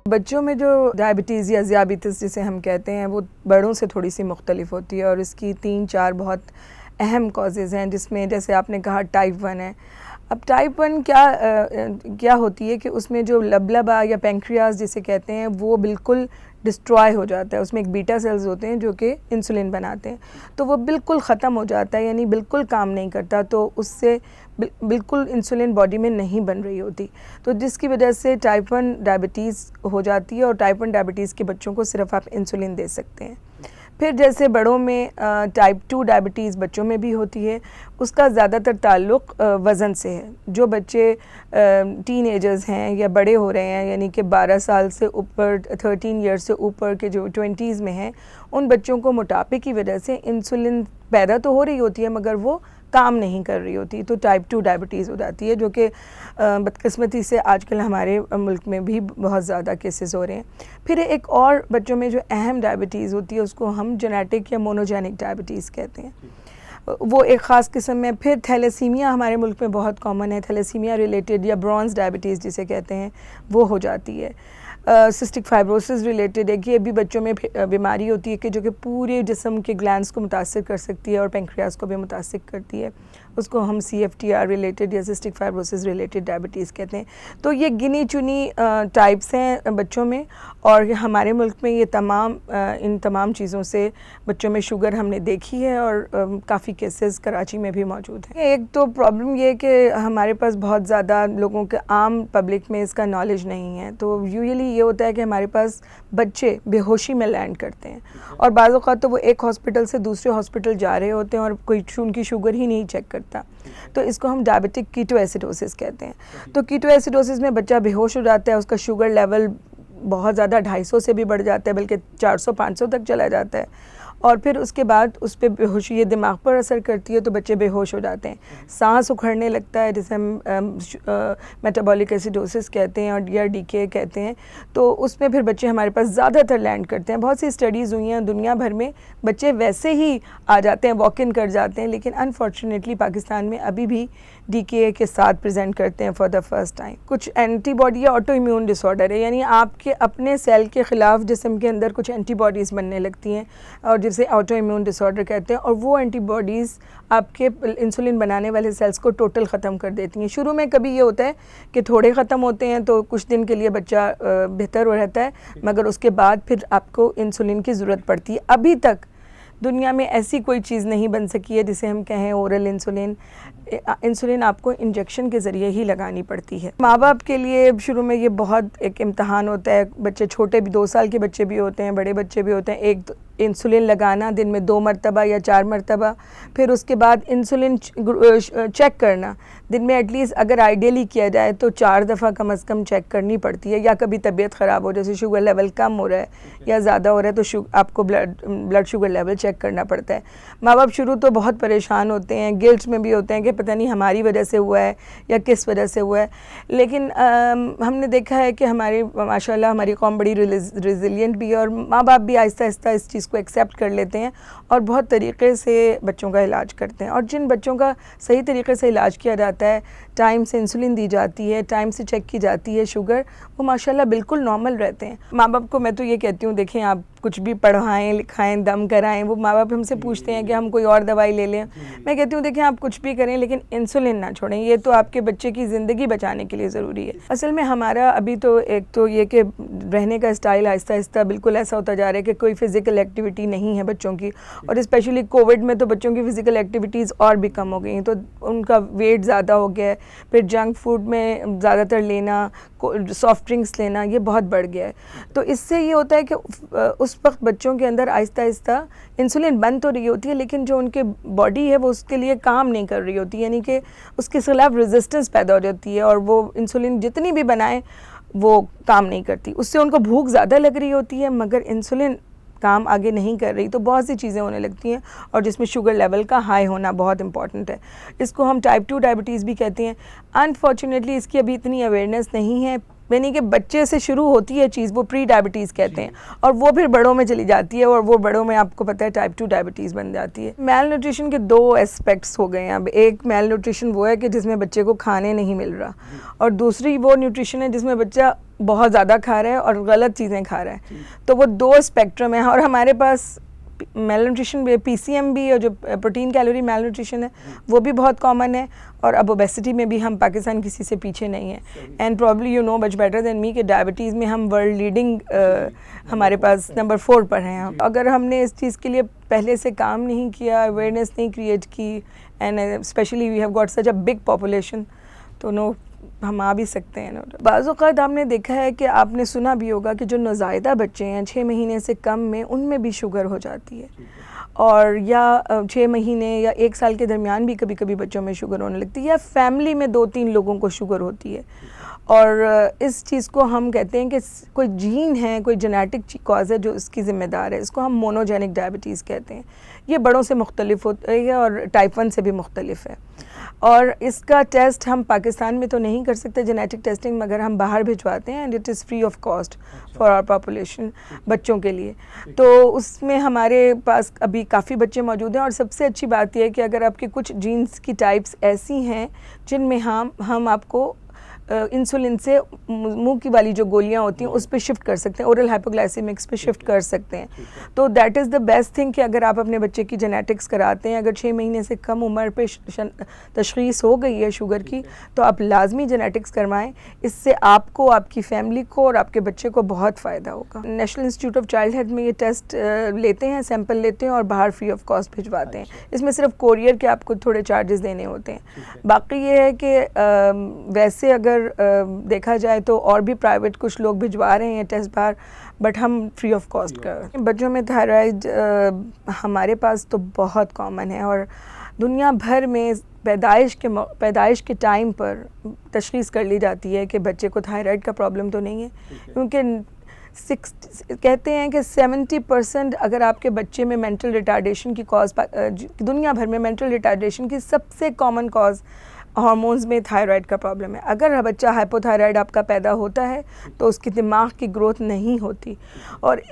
बच्चों में जो डायबिटीज़ या ज़ियाबितिस जिसे हम कहते हैं वो बड़ों से थोड़ी सी मुख्तलिफ होती है और इसकी 3-4 बहुत अहम कॉजेज़ हैं, जिसमें जैसे आपने कहा टाइप 1 है। अब टाइप 1 क्या होती है कि उसमें जो लबलबा या पेंक्रियाज जिसे कहते हैं वो बिल्कुल डिस्ट्रॉय हो जाता है। उसमें एक बीटा सेल्स होते हैं जो कि इंसुलिन बनाते हैं, तो वो बिल्कुल ख़त्म हो जाता है, यानी बिल्कुल काम नहीं करता। तो उससे बिल्कुल इंसुलिन बॉडी में नहीं बन रही होती, तो जिसकी वजह से टाइप 1 डायबिटीज़ हो जाती है। और टाइप 1 डायबिटीज़ के बच्चों को सिर्फ आप इंसुलिन दे सकते हैं। फिर जैसे बड़ों में टाइप 2 डायबिटीज़ बच्चों में भी होती है, उसका ज़्यादातर ताल्लुक़ वज़न से है। जो बच्चे टीनेजर्स हैं या बड़े हो रहे हैं, यानी कि 12 साल से ऊपर, 13 ईयर्स से ऊपर के जो 20s में हैं, उन बच्चों को मोटापे की वजह से इंसुलिन पैदा तो हो रही होती है मगर वो काम नहीं कर रही होती, तो टाइप 2 डायबिटीज़ हो जाती है, जो कि बदकिस्मती से आजकल हमारे मुल्क में भी बहुत ज़्यादा केसेस हो रहे हैं। फिर एक और बच्चों में जो अहम डायबिटीज़ होती है उसको हम जेनेटिक या मोनोजेनिक डायबिटीज़ कहते हैं, वो एक ख़ास किस्म में। फिर थैलेसीमिया हमारे मुल्क में बहुत कॉमन है, थैलेसीमिया रिलेटेड या ब्रॉन्ज़ डायबिटीज़ जिसे कहते हैं वो हो जाती है। सिस्टिक फाइब्रोसिस रिलेटेड है कि ये भी बच्चों में बीमारी होती है कि जो कि पूरे जिस्म के ग्लैंड्स को मुतासिर कर सकती है और पेंक्रियास को भी मुतासिर करती है। उसको हम CFTR रिलेटेड या सिस्टिक फाइब्रोसिस रिलेटेड डायबिटीज़ कहते हैं। तो ये गिनी चुनी टाइप्स हैं बच्चों में, और हमारे मुल्क में ये इन तमाम चीज़ों से बच्चों में शुगर हमने देखी है और काफ़ी केसेस कराची में भी मौजूद हैं। एक तो प्रॉब्लम ये है कि हमारे पास बहुत ज़्यादा लोगों के आम पब्लिक में इसका नॉलेज नहीं है, तो यूजुअली ये होता है कि हमारे पास बच्चे बेहोशी में लैंड करते हैं और बाज़ औक़ात तो वो एक हॉस्पिटल से दूसरे हॉस्पिटल जा रहे होते हैं और कोई उनकी शुगर ही नहीं चेक करता। तो इसको हम डायबिटिक कीटोएसिडोसिस कहते हैं। तो कीटोएसिडोसिस में बच्चा बेहोश हो जाता है, उसका शुगर लेवल बहुत ज़्यादा 250 से भी बढ़ जाता है, बल्कि 400-500 तक चला जाता है। और फिर उसके बाद उस पर बेहोशी ये दिमाग पर असर करती है, तो बच्चे बेहोश हो जाते हैं, सांस उखड़ने लगता है जिसे हम मेटाबॉलिक एसिडोसिस कहते हैं और या डीके कहते हैं। तो उसमें फिर बच्चे हमारे पास ज़्यादातर लैंड करते हैं। बहुत सी स्टडीज़ हुई हैं दुनिया भर में, बच्चे वैसे ही आ जाते हैं, वॉक इन कर जाते हैं, लेकिन अनफॉर्चुनेटली पाकिस्तान में अभी भी डीके के साथ प्रेजेंट करते हैं फॉर द फर्स्ट टाइम। कुछ एंटीबॉडी या ऑटो इम्यून डिसऑर्डर है, यानी आपके अपने सेल के ख़िलाफ़ जिस्म के अंदर कुछ एंटीबॉडीज़ बनने लगती हैं और जिसे ऑटो इम्यून डिसऑर्डर कहते हैं, और वो एंटीबॉडीज़ आपके इंसुलिन बनाने वाले सेल्स को टोटल ख़त्म कर देती हैं। शुरू में कभी ये होता है कि थोड़े ख़त्म होते हैं तो कुछ दिन के लिए बच्चा बेहतर हो रहता है, मगर उसके बाद फिर आपको इंसुलिन की ज़रूरत पड़ती है। अभी तक दुनिया में ऐसी कोई चीज़ नहीं बन सकी है जिसे हम कहें ओरल इंसुलिन। इंसुलिन आपको इंजेक्शन के ज़रिए ही लगानी पड़ती है। माँ बाप के लिए शुरू में ये बहुत एक इम्तहान होता है। बच्चे छोटे भी 2 साल के बच्चे भी होते हैं, बड़े बच्चे भी होते हैं। एक इंसुलिन लगाना दिन में 2 मरतबा या 4 मरतबा, फिर उसके बाद इंसुलिन चेक करना दिन में एटलीस्ट, अगर आइडियली किया जाए तो 4 दफ़ा कम अज़ कम चेक करनी पड़ती है। या कभी तबीयत ख़राब हो, जैसे शुगर लेवल कम हो रहा है या ज़्यादा हो रहा है, तो आपको ब्लड शुगर लेवल चेक करना पड़ता है। माँ बाप शुरू तो बहुत परेशान होते हैं, गिल्ट में भी होते हैं कि पता नहीं हमारी वजह से हुआ है या किस वजह से हुआ है। लेकिन हमने देखा है कि हमारी माशाल्लाह हमारी कौम बड़ी रिजिलियंट भी है और माँ बाप भी आहिस्ता आहिस्ता इस चीज़ को एक्सेप्ट कर लेते हैं और बहुत तरीक़े से बच्चों का इलाज करते हैं। और जिन बच्चों का सही तरीक़े से इलाज किया जाता है, टाइम से इंसुलिन दी जाती है, टाइम से चेक की जाती है शुगर, वो माशाल्लाह बिल्कुल नॉर्मल रहते हैं। माँ बाप को मैं तो ये कहती हूँ, देखें आप कुछ भी पढ़ाएं लिखाएं दम कराएं, वो माँ बाप हमसे पूछते हैं कि हम कोई और दवाई ले लें। मैं कहती हूँ देखें आप कुछ भी करें लेकिन इंसुलिन ना छोड़ें, ये तो आपके बच्चे की ज़िंदगी बचाने के लिए ज़रूरी है। असल में हमारा अभी तो एक तो ये कि रहने का स्टाइल आहिस्ता आहिस्ता बिल्कुल ऐसा होता जा रहा है कि कोई फ़िज़िकल एक्टिविटी नहीं है बच्चों की, और स्पेशली कोविड में तो बच्चों की फ़िज़िकल एक्टिविटीज़ और भी कम हो गई हैं, तो उनका वेट ज़्यादा हो गया है। फिर जंक फूड में ज़्यादातर लेना, सॉफ्ट ड्रिंक्स लेना, ये बहुत बढ़ गया है। तो इससे ये होता है कि उस वक्त बच्चों के अंदर आहिस्ता आहिस्ता इंसुलिन बन तो रही होती है, लेकिन जो उनके बॉडी है वो उसके लिए काम नहीं कर रही होती, यानी कि उसके ख़िलाफ़ रेजिस्टेंस पैदा हो जाती है और वो इंसुलिन जितनी भी बनाए वो काम नहीं करती। उससे उनको भूख ज़्यादा लग रही होती है मगर इंसुलिन काम आगे नहीं कर रही, तो बहुत सी चीज़ें होने लगती हैं और जिसमें शुगर लेवल का हाई होना बहुत इंपॉर्टेंट है। इसको हम टाइप 2 डायबिटीज़ भी कहते हैं। अनफॉर्चुनेटली इसकी अभी इतनी अवेयरनेस नहीं है, यानी कि बच्चे से शुरू होती है चीज़, वो प्री डायबिटीज़ कहते हैं, और वो फिर बड़ों में चली जाती है, और वो बड़ों में आपको पता है टाइप 2 डायबिटीज़ बन जाती है। मेल न्यूट्रिशन के 2 एस्पेक्ट्स हो गए हैं अब। एक मेल न्यूट्रिशन वो है कि जिसमें बच्चे को खाने नहीं मिल रहा, और दूसरी वो न्यूट्रिशन है जिसमें बच्चा बहुत ज़्यादा खा रहा है और गलत चीज़ें खा रहा है। तो वो 2 स्पेक्ट्रम है, और हमारे पास मेल न्यूट्रिशन भी, PCM भी, और जो प्रोटीन कैलोरी मेल न्यूट्रिशन है वो भी बहुत कॉमन है, और अब ओबेसिटी में भी हम पाकिस्तान किसी से पीछे नहीं है। And probably you know much better than me कि डायबिटीज़ में हम वर्ल्ड लीडिंग हमारे पास नंबर 4 पर हैं हम। अगर हमने इस चीज़ के लिए पहले से काम नहीं किया, अवेयरनेस नहीं क्रिएट की, and specially we have got such a big population, तो नो, हम आ भी सकते हैं। बाज़ औक़ात आपने देखा है कि आपने सुना भी होगा कि जो नौज़ायदा बच्चे हैं 6 महीने से कम में, उनमें भी शुगर हो जाती है, और या 6 महीने या 1 साल के दरमियान भी कभी कभी बच्चों में शुगर होने लगती है, या फैमिली में 2-3 लोगों को शुगर होती है। और इस चीज़ को हम कहते हैं कि कोई जीन है, कोई जेनेटिक कॉज है जो इसकी ज़िम्मेदार है। इसको हम मोनोजेनिक डायबिटीज़ कहते हैं। ये बड़ों से मुख्तलिफ होती है और टाइप 1 से भी मुख्तलिफ है, और इसका टेस्ट हम पाकिस्तान में तो नहीं कर सकते जेनेटिक टेस्टिंग, मगर हम बाहर भिजवाते हैं, and it is free of cost for our population, बच्चों के लिए। तो उसमें हमारे पास अभी काफ़ी बच्चे मौजूद हैं, और सबसे अच्छी बात यह है कि अगर आपकी कुछ जीन्स की टाइप्स ऐसी हैं जिनमें हम आपको इंसुलिन से मुंह की वाली जो गोलियां होती हैं उस पे शिफ्ट कर सकते हैं, ओरल हाइपोग्लाइसेमिक्स पे शिफ्ट कर सकते हैं। तो that is the best thing कि अगर आप अपने बच्चे की जेनेटिक्स कराते हैं, अगर 6 महीने से कम उम्र पे तशख़ीस हो गई है शुगर की, तो आप लाजमी जेनेटिक्स करवाएं। इससे आपको, आपकी फैमिली को और आपके बच्चे को बहुत फ़ायदा होगा। National institute of child health में ये टेस्ट लेते हैं, सैंपल लेते हैं, और बाहर फ्री ऑफ कॉस्ट भिजवाते हैं। इसमें सिर्फ कोरियर के आपको थोड़े चार्जेस देने होते हैं। बाकी ये है कि वैसे अगर देखा जाए तो और भी प्राइवेट कुछ लोग भिजवा रहे हैं टेस्ट बाहर, बट हम फ्री ऑफ कॉस्ट कर। बच्चों में थायराइड हमारे पास तो बहुत कॉमन है, और दुनिया भर में पैदाइश के टाइम पर तशख़ीस कर ली जाती है कि बच्चे को थायराइड का प्रॉब्लम तो नहीं है, क्योंकि कहते हैं कि 70% अगर आपके बच्चे में मेंटल रिटार्डेशन की कॉज, दुनिया भर में मेंटल रिटार्डेशन की सबसे कॉमन कॉज हार्मोन्स में थायराइड का प्रॉब्लम है। अगर बच्चा हाइपोथायराइड आपका पैदा होता है तो उसकी दिमाग की ग्रोथ नहीं होती, और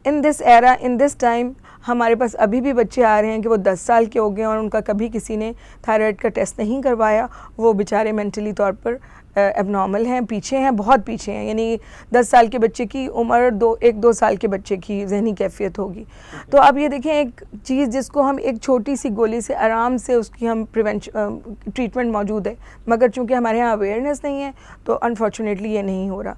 in this era, in this time हमारे पास अभी भी बच्चे आ रहे हैं कि वो 10 साल के हो गए और उनका कभी किसी ने थायराइड का टेस्ट नहीं करवाया। वो बेचारे मेंटली तौर पर एबनॉर्मल हैं, पीछे हैं, बहुत पीछे हैं। यानी 10 साल के बच्चे की उम्र 1-2 साल के बच्चे की जहनी कैफियत होगी। तो अब ये देखें, एक चीज़ जिसको हम एक छोटी सी गोली से आराम से उसकी हम ट्रीटमेंट मौजूद है, मगर चूँकि हमारे यहाँ अवेयरनेस नहीं है तो अनफॉर्चुनेटली ये नहीं हो रहा।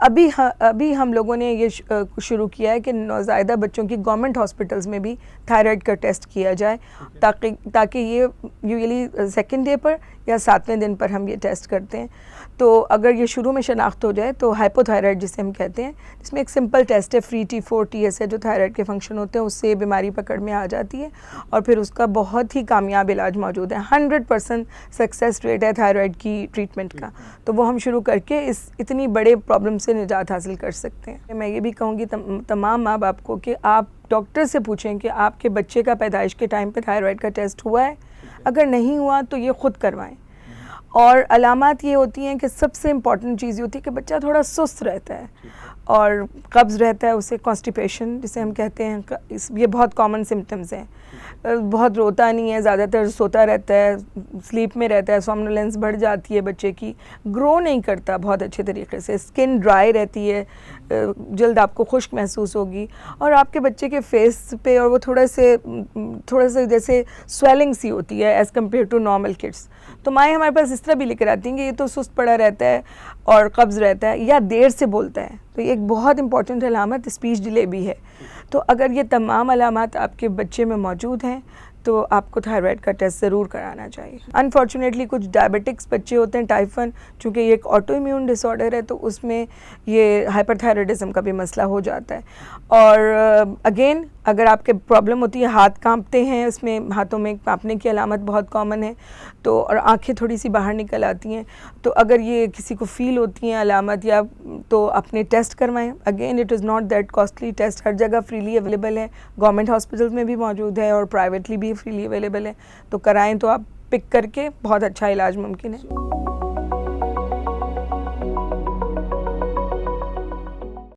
अभी हम लोगों ने ये शुरू किया है कि नौज़ायदा बच्चों की गवर्नमेंट हॉस्पिटल्स में भी थायराइड का टेस्ट किया जाए, ताकि ये यूजुअली सेकंड डे पर या 7वें दिन पर हम ये टेस्ट करते हैं। तो अगर ये शुरू में शनाख्त हो जाए तो हाइपोथायराइड जिसे हम कहते हैं, जिसमें एक सिंपल टेस्ट है, फ्री T4 TS है, जो थायराइड के फंक्शन होते हैं उससे बीमारी पकड़ में आ जाती है, और फिर उसका बहुत ही कामयाब इलाज मौजूद है। 100% सक्सेस रेट है थायराइड की ट्रीटमेंट का। तो वो हम शुरू करके इस इतनी बड़े प्रॉब्लम से निजात हासिल कर सकते हैं। मैं ये भी कहूँगी तमाम माँ बाप को कि आप डॉक्टर से पूछें कि आपके बच्चे का पैदाइश के टाइम पे थायराइड का टेस्ट हुआ है। अगर नहीं हुआ तो ये ख़ुद करवाएं। और अलामात ये होती हैं कि सबसे इम्पॉर्टेंट चीज़ ये होती है कि बच्चा थोड़ा सुस्त रहता है और कब्ज़ रहता है, उसे कॉन्स्टिपेशन जिसे हम कहते हैं, ये बहुत कॉमन सिम्टम्स हैं। बहुत रोता नहीं है, ज़्यादातर सोता रहता है, स्लीप में रहता है, सोमनोलेंस बढ़ जाती है बच्चे की, ग्रो नहीं करता बहुत अच्छे तरीके से, स्किन ड्राई रहती है, जल्द आपको खुश्क महसूस होगी, और आपके बच्चे के फेस पे और वो थोड़ा सा जैसे स्वेलिंग सी होती है as compare to normal kids. तो माएँ हमारे पास इस तरह भी लेकर आती हैं कि ये तो सुस्त पड़ा रहता है और कब्ज़ रहता है या देर से बोलता है। तो ये एक बहुत इंपॉर्टेंट अलामत स्पीच डिले भी है। तो अगर ये तमाम अलामत आपके बच्चे में मौजूद हैं तो आपको थायराइड का टेस्ट ज़रूर कराना चाहिए। अनफॉर्चुनेटली कुछ डायबिटिक्स बच्चे होते हैं टाइप 1, चूँकि ये एक ऑटो इम्यून डिसऑर्डर है तो उसमें ये हाइपरथायराइडिज्म का भी मसला हो जाता है। और अगेन अगर आपके प्रॉब्लम होती है, हाथ कांपते हैं, उसमें हाथों में कांपने की अलामत बहुत कॉमन है, तो और आंखें थोड़ी सी बाहर निकल आती हैं, तो अगर ये किसी को फील होती हैं अलामत या तो अपने टेस्ट करवाएं। Again it is not that costly, test हर जगह फ्रीली अवेलेबल है, गवर्नमेंट हॉस्पिटल्स में भी मौजूद है और प्राइवेटली भी फ्रीली अवेलेबल है। तो कराएं तो आप पिक करके बहुत अच्छा इलाज मुमकिन है।